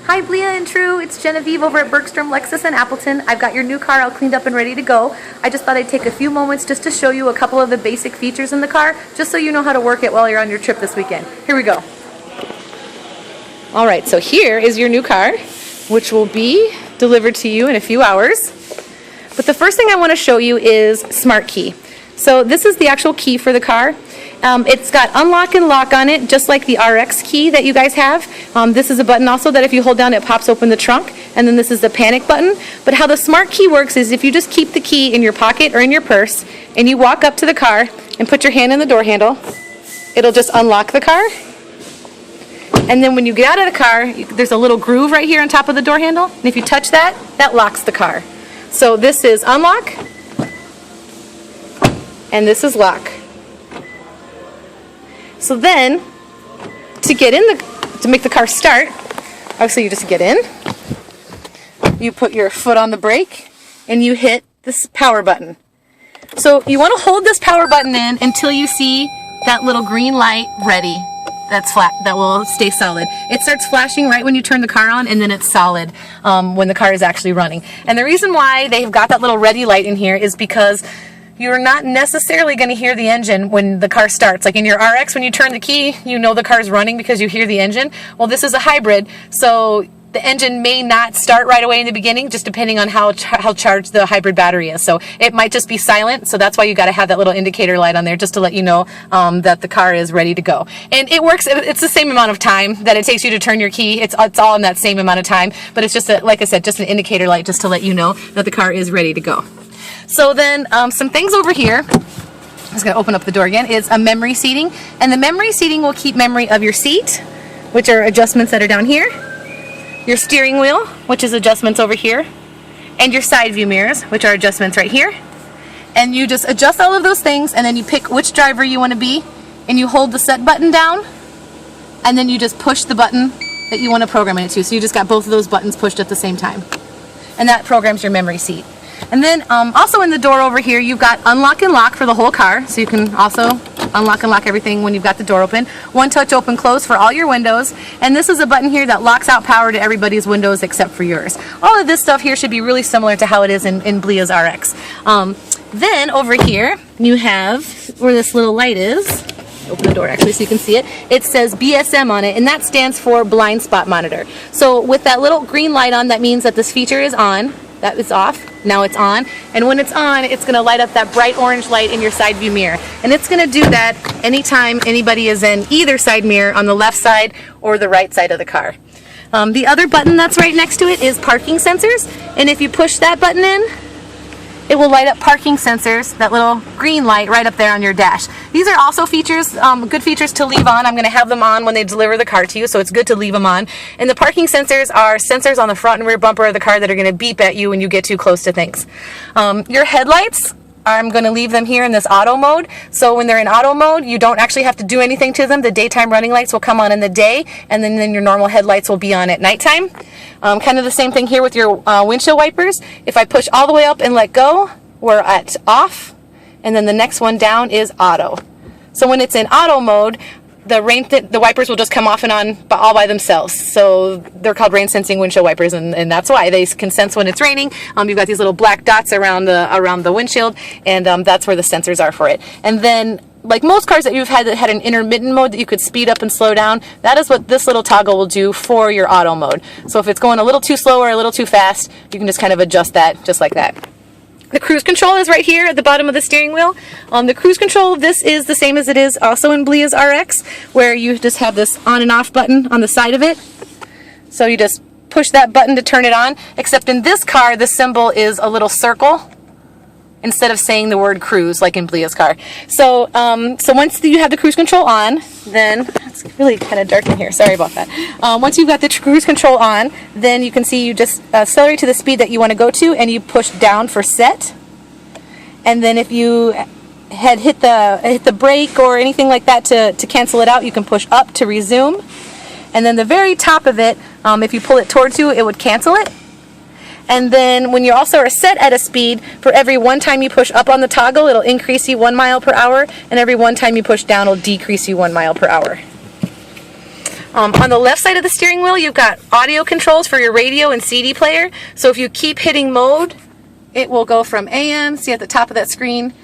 Hi Blia and True, it's Genevieve over at Bergstrom Lexus in Appleton. I've got your new car all cleaned up and ready to go. I just thought I'd take a few moments just to show you a couple of the basic features in the car, just so you know how to work it while you're on your trip this weekend. Here we go. Alright, so here is your new car, which will be delivered to you in a few hours. But the first thing I want to show you is Smart Key. So this is the actual key for the car. It's got unlock and lock on it, just like the RX key that you guys have. This is a button also that if you hold down, it pops open the trunk. And then this is the panic button. But how the Smart Key works is if you just keep the key in your pocket or in your purse, and you walk up to the car and put your hand in the door handle, it'll just unlock the car. And then when you get out of the car, there's a little groove right here on top of the door handle. And if you touch that, that locks the car. So this is unlock, and this is lock. So then, to make the car start, obviously you just get in, you put your foot on the brake, and you hit this power button. So you want to hold this power button in until you see that little green light ready. That's flat, that will stay solid. It starts flashing right when you turn the car on, and then it's solid when the car is actually running. And the reason why they've got that little ready light in here is because you're not necessarily going to hear the engine when the car starts. Like in your RX, when you turn the key, you know the car's running because you hear the engine. Well, this is a hybrid, so the engine may not start right away in the beginning, just depending on how charged the hybrid battery is. So it might just be silent, so that's why you got to have that little indicator light on there just to let you know that the car is ready to go. And it works, it's the same amount of time that it takes you to turn your key. It's all in that same amount of time, but it's just, like I said, just an indicator light just to let you know that the car is ready to go. So then some things over here, I'm just going to open up the door again, is a memory seating. And the memory seating will keep memory of your seat, which are adjustments that are down here, your steering wheel, which is adjustments over here, and your side view mirrors, which are adjustments right here. And you just adjust all of those things, and then you pick which driver you want to be, and you hold the set button down, and then you just push the button that you want to program it to. So you just got both of those buttons pushed at the same time. And that programs your memory seat. And then also in the door over here, you've got unlock and lock for the whole car, so you can also unlock and lock everything when you've got the door open. One touch open close for all your windows, and this is a button here that locks out power to everybody's windows except for yours. All of this stuff here should be really similar to how it is in Blia's RX. Then over here, you have where this little light is. Open the door actually so you can see it. It says BSM on it, and that stands for blind spot monitor. So with that little green light on, that means that this feature is on. That is off. Now it's on. And when it's on, it's going to light up that bright orange light in your side view mirror. And it's going to do that anytime anybody is in either side mirror, on the left side or the right side of the car. The other button that's right next to it is parking sensors. And if you push that button in, it will light up parking sensors, that little green light right up there on your dash. These are also features, good features to leave on. I'm going to have them on when they deliver the car to you, so it's good to leave them on. And the parking sensors are sensors on the front and rear bumper of the car that are going to beep at you when you get too close to things. Your headlights, I'm going to leave them here in this auto mode. So when they're in auto mode, you don't actually have to do anything to them. The daytime running lights will come on in the day, and then your normal headlights will be on at nighttime. Kind of the same thing here with your windshield wipers. If I push all the way up and let go, we're at off, and then the next one down is auto. So when it's in auto mode, the wipers will just come off and on all by themselves. So they're called rain sensing windshield wipers, and that's why they can sense when it's raining. You've got these little black dots around the windshield, and that's where the sensors are for it. And then, like most cars that you've had that had an intermittent mode that you could speed up and slow down, that is what this little toggle will do for your auto mode. So if it's going a little too slow or a little too fast, you can just kind of adjust that just like that. The cruise control is right here at the bottom of the steering wheel. The cruise control, this is the same as it is also in Blia's RX, where you just have this on and off button on the side of it. So you just push that button to turn it on, except in this car, the symbol is a little circle instead of saying the word cruise like in Blia's car. So so once you have the cruise control on, then it's really kind of dark in here, sorry about that. Once you've got the cruise control on, then you can see you just accelerate to the speed that you want to go to, and you push down for set. And then if you had hit the brake or anything like that to cancel it out, you can push up to resume. And then the very top of it, if you pull it towards you, it would cancel it. And then when you also are set at a speed, for every one time you push up on the toggle, it'll increase you 1 mile per hour, and every one time you push down, it'll decrease you 1 mile per hour. On the left side of the steering wheel, you've got audio controls for your radio and CD player. So if you keep hitting mode, it will go from AM, see at the top of that screen,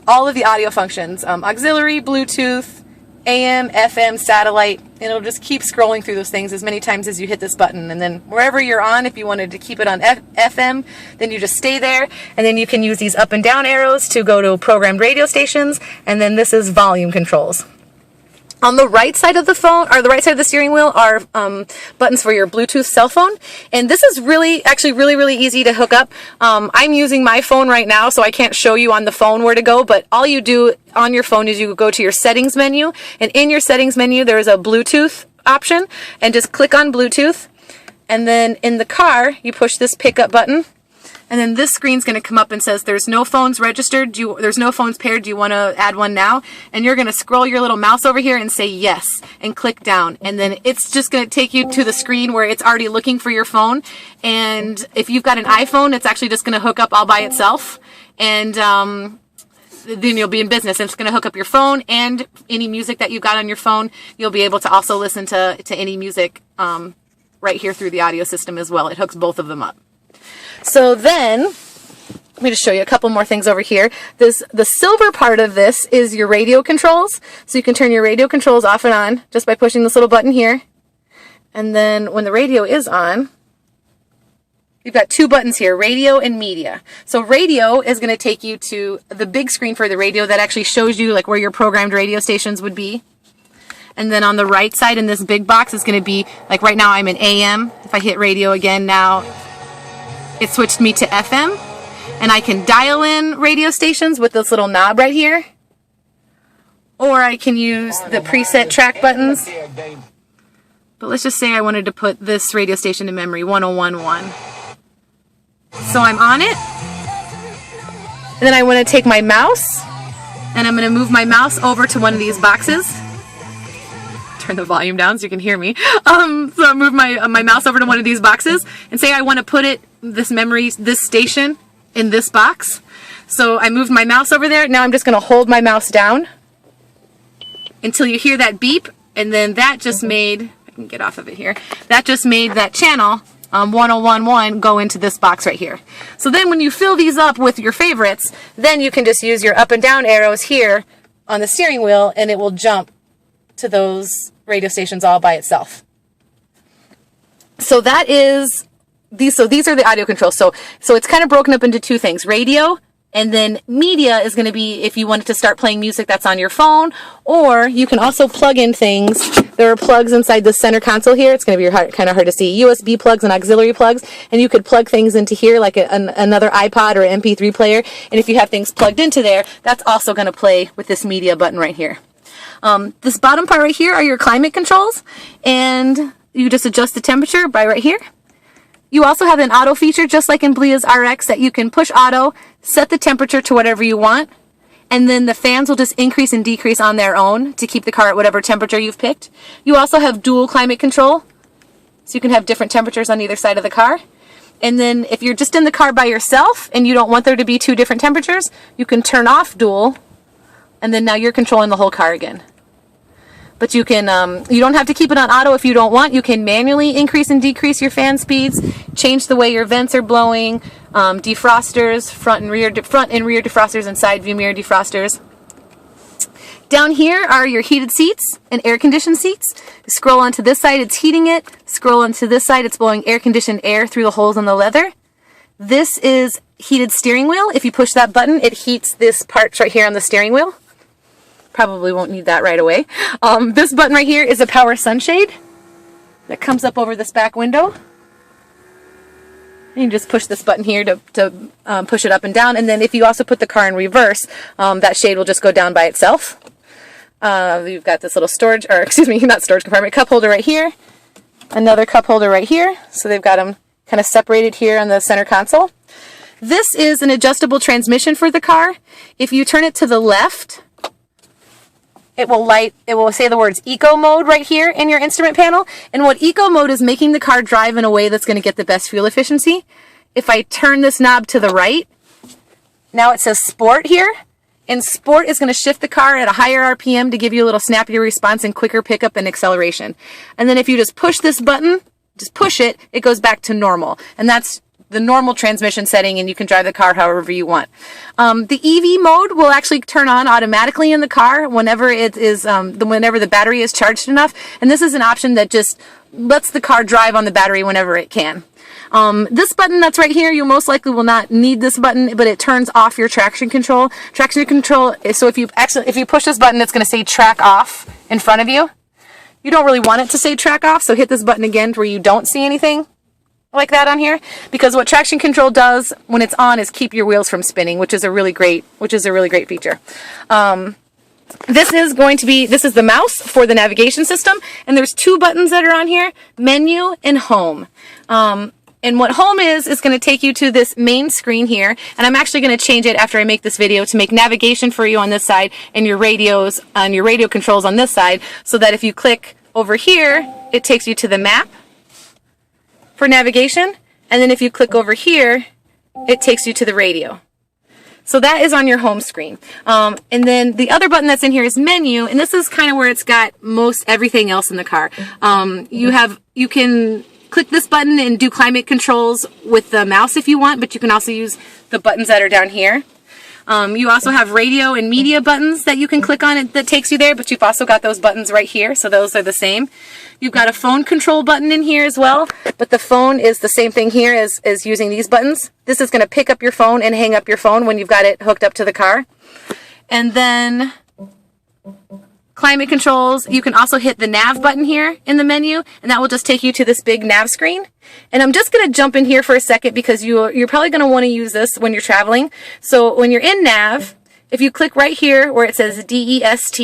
all of the audio functions, auxiliary, Bluetooth, AM, FM, satellite, and it'll just keep scrolling through those things as many times as you hit this button. And then wherever you're on, if you wanted to keep it on FM, then you just stay there, and then you can use these up and down arrows to go to programmed radio stations, and then this is volume controls. On the right side of the phone, or the right side of the steering wheel, are buttons for your Bluetooth cell phone. And this is actually really easy to hook up. I'm using my phone right now, so I can't show you on the phone where to go, but all you do on your phone is you go to your settings menu, and in your settings menu, there is a Bluetooth option, and just click on Bluetooth. And then in the car, you push this pickup button, and then this screen's going to come up and says, there's no phones registered, there's no phones paired, do you want to add one now? And you're going to scroll your little mouse over here and say yes, and click down. And then it's just going to take you to the screen where it's already looking for your phone. And if you've got an iPhone, it's actually just going to hook up all by itself. And then you'll be in business. It's going to hook up your phone and any music that you've got on your phone. You'll be able to also listen to any music right here through the audio system as well. It hooks both of them up. So then, let me just show you a couple more things over here. The silver part of this is your radio controls. So you can turn your radio controls off and on just by pushing this little button here. And then when the radio is on, you've got two buttons here, radio and media. So radio is going to take you to the big screen for the radio that actually shows you like where your programmed radio stations would be. And then on the right side in this big box is going to be, like right now I'm in AM. If I hit radio again now, it switched me to FM, and I can dial in radio stations with this little knob right here, or I can use the preset track buttons. But let's just say I wanted to put this radio station in memory, 1011. So I'm on it, and then I want to take my mouse, and I'm going to move my mouse over to one of these boxes. Turn the volume down so you can hear me. So I move my mouse over to one of these boxes and say I want to put this station in this box. So I moved my mouse over there. Now I'm just going to hold my mouse down until you hear that beep, and then that just made, I can get off of it here, that just made that channel 1011 go into this box right here. So then when you fill these up with your favorites, then you can just use your up and down arrows here on the steering wheel, and it will jump to those radio stations all by itself. So that is these. So these are the audio controls. So it's kind of broken up into two things: radio, and then media is going to be if you wanted to start playing music that's on your phone, or you can also plug in things. There are plugs inside the center console here. It's going to be kind of hard to see. USB plugs and auxiliary plugs, and you could plug things into here like another iPod or MP3 player. And if you have things plugged into there, that's also going to play with this media button right here. This bottom part right here are your climate controls, and you just adjust the temperature by right here. You also have an auto feature, just like in Blia's RX, that you can push auto, set the temperature to whatever you want, and then the fans will just increase and decrease on their own to keep the car at whatever temperature you've picked. You also have dual climate control, so you can have different temperatures on either side of the car. And then if you're just in the car by yourself and you don't want there to be two different temperatures, you can turn off dual, and then now you're controlling the whole car again. But you can, you don't have to keep it on auto if you don't want. You can manually increase and decrease your fan speeds, change the way your vents are blowing, defrosters, front and rear defrosters, and side view mirror defrosters. Down here are your heated seats and air conditioned seats. Scroll onto this side, it's heating it. Scroll onto this side, it's blowing air conditioned air through the holes in the leather. This is heated steering wheel. If you push that button, it heats this part right here on the steering wheel. Probably won't need that right away. This button right here is a power sunshade that comes up over this back window. And you just push this button here to push it up and down. And then if you also put the car in reverse, that shade will just go down by itself. You've got this little storage, or excuse me, not storage compartment, cup holder right here. Another cup holder right here. So they've got them kind of separated here on the center console. This is an adjustable transmission for the car. If you turn it to the left, it will say the words Eco Mode right here in your instrument panel. And what Eco Mode is, making the car drive in a way that's going to get the best fuel efficiency. If I turn this knob to the right, now it says Sport here. and Sport is going to shift the car at a higher RPM to give you a little snappier response and quicker pickup and acceleration. And then if you just push this button, just push it, it goes back to normal. And that's the normal transmission setting, and you can drive the car however you want. The EV mode will actually turn on automatically in the car whenever it is, whenever the battery is charged enough. And this is an option that just lets the car drive on the battery whenever it can. This button that's right here, you most likely will not need this button, but it turns off your traction control. Traction control is, so if you push this button, it's going to say track off in front of you. You don't really want it to say track off, so hit this button again where you don't see anything like that on here, because what traction control does when it's on is keep your wheels from spinning, which is a really great feature. This is the mouse for the navigation system, and there's two buttons that are on here, menu and home. And what home is going to take you to this main screen here, and I'm actually going to change it after I make this video to make navigation for you on this side and your radios and your radio controls on this side, so that if you click over here, it takes you to the map for navigation, and then if you click over here, it takes you to the radio. So that is on your home screen. And then the other button that's in here is menu, and this is kind of where it's got most everything else in the car. You can click this button and do climate controls with the mouse if you want, but you can also use the buttons that are down here. You also have radio and media buttons that you can click on that takes you there, but you've also got those buttons right here, so those are the same. You've got a phone control button in here as well, but the phone is the same thing here as using these buttons. This is going to pick up your phone and hang up your phone when you've got it hooked up to the car. And then climate controls, you can also hit the nav button here in the menu, and that will just take you to this big nav screen. And I'm just going to jump in here for a second because you're probably going to want to use this when you're traveling. So when you're in nav, if you click right here where it says DEST,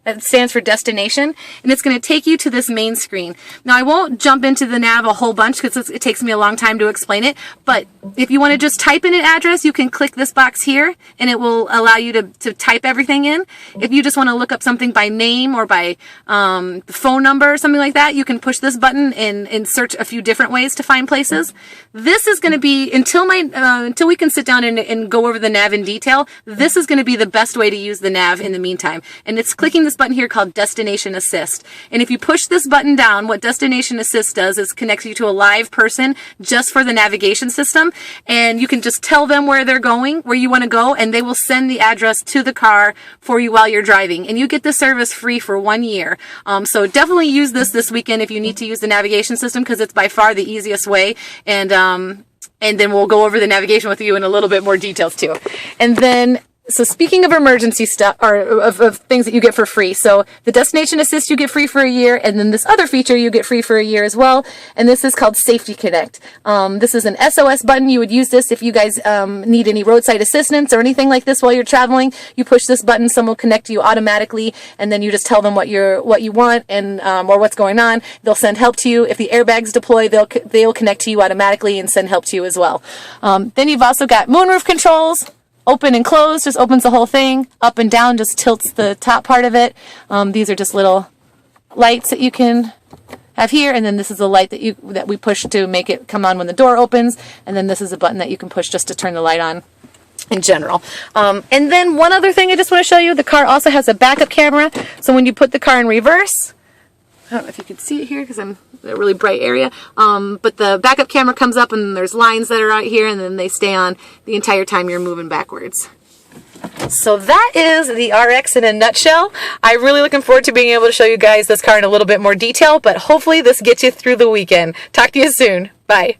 that stands for destination, and it's going to take you to this main screen. Now, I won't jump into the nav a whole bunch because it takes me a long time to explain it, but if you want to just type in an address, you can click this box here, and it will allow you to type everything in. If you just want to look up something by name or by phone number or something like that, you can push this button and search a few different ways to find places. This is going to be, until we can sit down and go over the nav in detail, this is going to be the best way to use the nav in the meantime. And it's clicking this button here called Destination Assist. And if you push this button down, what Destination Assist does is connects you to a live person just for the navigation system. And you can just tell them where they're going, where you want to go, and they will send the address to the car for you while you're driving. And you get the service free for 1 year. So definitely use this weekend if you need to use the navigation system, because it's by far the easiest way. And then we'll go over the navigation with you in a little bit more details too. And then, so speaking of emergency stuff, or of things that you get for free, so the Destination Assist you get free for a year, and then this other feature you get free for a year as well, and this is called Safety Connect. This is an SOS button. You would use this if you guys need any roadside assistance or anything like this while you're traveling. You push this button, someone will connect to you automatically, and then you just tell them what you want and or what's going on. They'll send help to you. If the airbags deploy, they'll connect to you automatically and send help to you as well. Then you've also got moonroof controls. Open and close just opens the whole thing. Up and down just tilts the top part of it. These are just little lights that you can have here, and then this is a light that we push to make it come on when the door opens, and then this is a button that you can push just to turn the light on in general. And then one other thing I just want to show you, the car also has a backup camera, so when you put the car in reverse, I don't know if you can see it here because I'm in a really bright area, but the backup camera comes up and there's lines that are out here, and then they stay on the entire time you're moving backwards. So that is the RX in a nutshell. I'm really looking forward to being able to show you guys this car in a little bit more detail, but hopefully this gets you through the weekend. Talk to you soon. Bye.